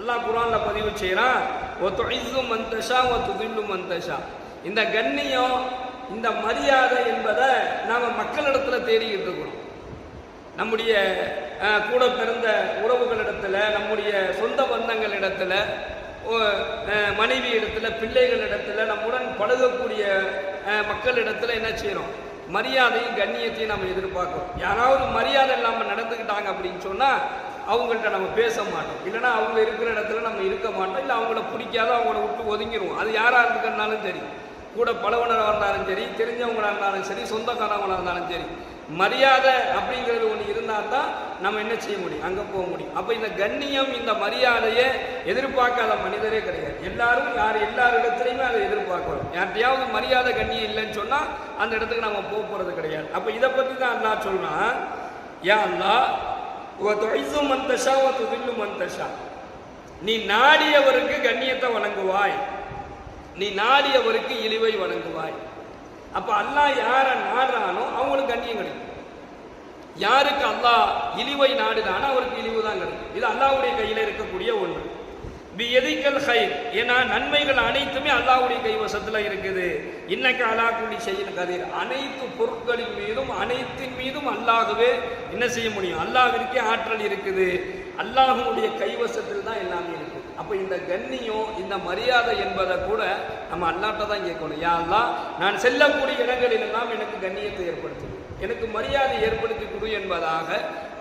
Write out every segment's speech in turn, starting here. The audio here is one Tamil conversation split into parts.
அல்லாஹ் குர்ஆன்ல பதிவு செய்யறான், "வ துஇஸ்ஸு மன் தஷா வ துதில்லு மன் தஷா." இந்த கண்ணியம், இந்த மரியாதை என்பதை நாம மக்களிடத்துல தேடிக்கிட்டு இருக்கிறோம். நம்முடைய கூட பிறந்த உறவுகளிடத்துல, நம்முடைய சொந்த பந்தங்களிடத்துல, மனைவி இடத்துல, பிள்ளைகளிடத்துல, நம்முடன் பழகக்கூடிய மக்களிடத்துல என்ன செய்யறோம்? மரியாதையும் கண்ணியத்தையும் நம்ம எதிர்பார்க்கிறோம். யாராவது மரியாதை இல்லாமல் நடந்துக்கிட்டாங்க அப்படின்னு சொன்னா அவங்கள்ட்ட நம்ம பேச மாட்டோம், இல்லைன்னா அவங்க இருக்கிற இடத்துல நம்ம இருக்க மாட்டோம், இல்லை அவங்கள பிடிக்காத அவங்கள விட்டு ஒதுங்கிடுவோம். அது யாரா இருக்கிறனாலும் சரி, கூட பழகுனராக இருந்தாலும் சரி, தெரிஞ்சவங்களாக இருந்தாலும் சரி, சொந்தக்காரவங்களாக இருந்தாலும் சரி, மரியாதை அப்படிங்கிறது ஒன்று இருந்தால் தான் நம்ம என்ன செய்ய முடியும்? அங்கே போக முடியும். அப்போ இந்த கண்ணியம், இந்த மரியாதையை எதிர்பார்க்காத மனிதரே கிடையாது. எல்லாரும் எல்லாரிடத்துலையுமே அதை எதிர்பார்க்கிறோம். யார்கிட்டையாவது மரியாதை கண்ணியம் இல்லைன்னு சொன்னால் அந்த இடத்துக்கு நம்ம போக போகிறது கிடையாது. அப்போ இதை பற்றி தான் அல்லாஹ் சொல்றான், யா அல்லாஹ் வ துஇஸ்ஸு மன் தஷா வ துதில்லு மன் தஷா. நீ நாடியவருக்கு கண்ணியத்தை வழங்குவாய், நீ நாடியவருக்கு இழிவை வழங்குவாய். அப்ப அல்லாஹ் யாரை நாடுறானோ அவங்களுக்கு கண்ணியம் கிடைக்கும். யாருக்கு அல்லாஹ் இழிவை நாடுறானோ அவருக்கு இழிவு தான் கிடைக்கும். இது அல்லாஹ்வுடைய கையில் இருக்கக்கூடிய ஒன்று. பியதிக்கல் ஹைர், ஏன்னா நன்மைகள் அனைத்துமே அல்லாஹ்வுடைய கைவசத்தில் இருக்குது. இன்னக்க அலா குல்லி ஷைஇன் கதீர், அனைத்து பொருட்களின் மீதும் அனைத்தின் மீதும் அல்லாஹ்வே என்ன செய்ய முடியும்? அல்லாஹ்விற்கே ஆற்றல் இருக்குது. அல்லாஹ்வுடைய கைவசத்தில் தான் எல்லாமே இருக்குது. அப்போ இந்த கண்ணியம், இந்த மரியாதை என்பதை கூட நம்ம அல்லாஹ்ட்ட தான் கேட்கணும். யா அல்லாஹ், நான் செல்லக்கூடிய இடங்களிலெல்லாம் எனக்கு கண்ணியத்தை ஏற்படுத்து, எனக்கு மரியாதை ஏற்படுத்தி கொடு என்பதாக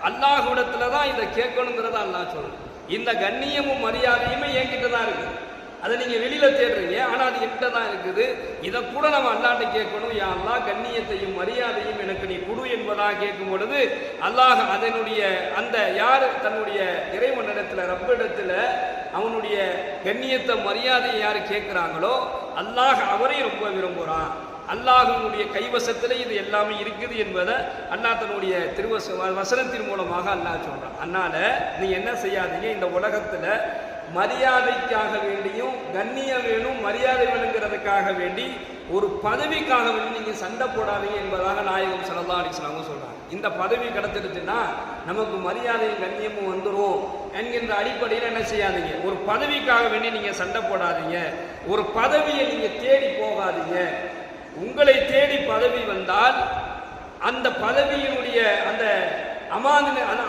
அல்லாஹ்விடத்துல தான் இதை கேட்கணுங்கிறத அல்லாஹ் சொல்றேன். இந்த கண்ணியமும் மரியாதையுமே என்கிட்ட தான் இருக்குது. அதை நீங்க வெளியில தேடுறீங்க, ஆனா அது என்கிட்ட தான் இருக்குது. இதை கூட நம்ம அல்லாஹ்ட்ட கேட்கணும். யா அல்லாஹ், கண்ணியத்தையும் மரியாதையும் எனக்கு நீ கொடு என்பதாக கேட்கும் பொழுது அல்லாஹ் அதனுடைய அந்த யார் தன்னுடைய இறைவனிடத்துல, ரப்பிடத்துல அவனுடைய கண்ணியத்தை மரியாதையை யார் கேட்கிறாங்களோ அல்லாஹ் அவரை ரொம்ப விரும்புகிறான். அல்லாஹ்வுடைய கைவசத்துல இது எல்லாமே இருக்குது என்பதை அல்லாஹ் தன்னுடைய வசனத்தின் மூலமாக அல்லாஹ் சொல்றான். அதனால நீ என்ன செய்யாதீங்க, இந்த உலகத்துல மரியாதைக்காக வேண்டியும், கண்ணியம் வேணும், மரியாதை வேணுங்கிறதுக்காக வேண்டி, ஒரு பதவிக்காக வேண்டி நீங்க சண்டை போடாதீங்க என்பதாக நாயகம் ஸல்லல்லாஹு அலைஹி வஸல்லம் சொல்றாங்க. இந்த பதவி கிடைச்சிருச்சுன்னா நமக்கு மரியாதையும் கண்ணியமும் வந்துடும் என்கின்ற அடிப்படையில் என்ன செய்யாதீங்க, ஒரு பதவிக்காக வேண்டி நீங்க சண்டை போடாதீங்க, ஒரு பதவியை நீங்க தேடி போகாதீங்க. உங்களை தேடி பதவி வந்தால் அந்த பதவியினுடைய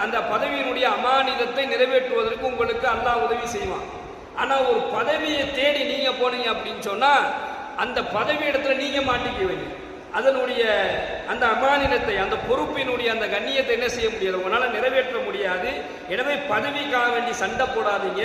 அந்த பதவியினுடைய அமானிதத்தை நிறைவேற்றுவதற்கு உங்களுக்கு அல்லாஹ் உதவி செய்வான். ஆனா ஒரு பதவியை தேடி நீங்க போனீங்க அப்படின்னு சொன்னா அந்த பதவி இடத்துல நீங்க மாட்டிக்குவீங்க. அதனுடைய அந்த அமானிதத்தை, அந்த பொறுப்பினுடைய அந்த கண்ணியத்தை என்ன செய்ய முடியாது, உங்களால நிறைவேற்ற முடியாது. எனவே பதவிக்காக வேண்டி சண்டை போடாதீங்க.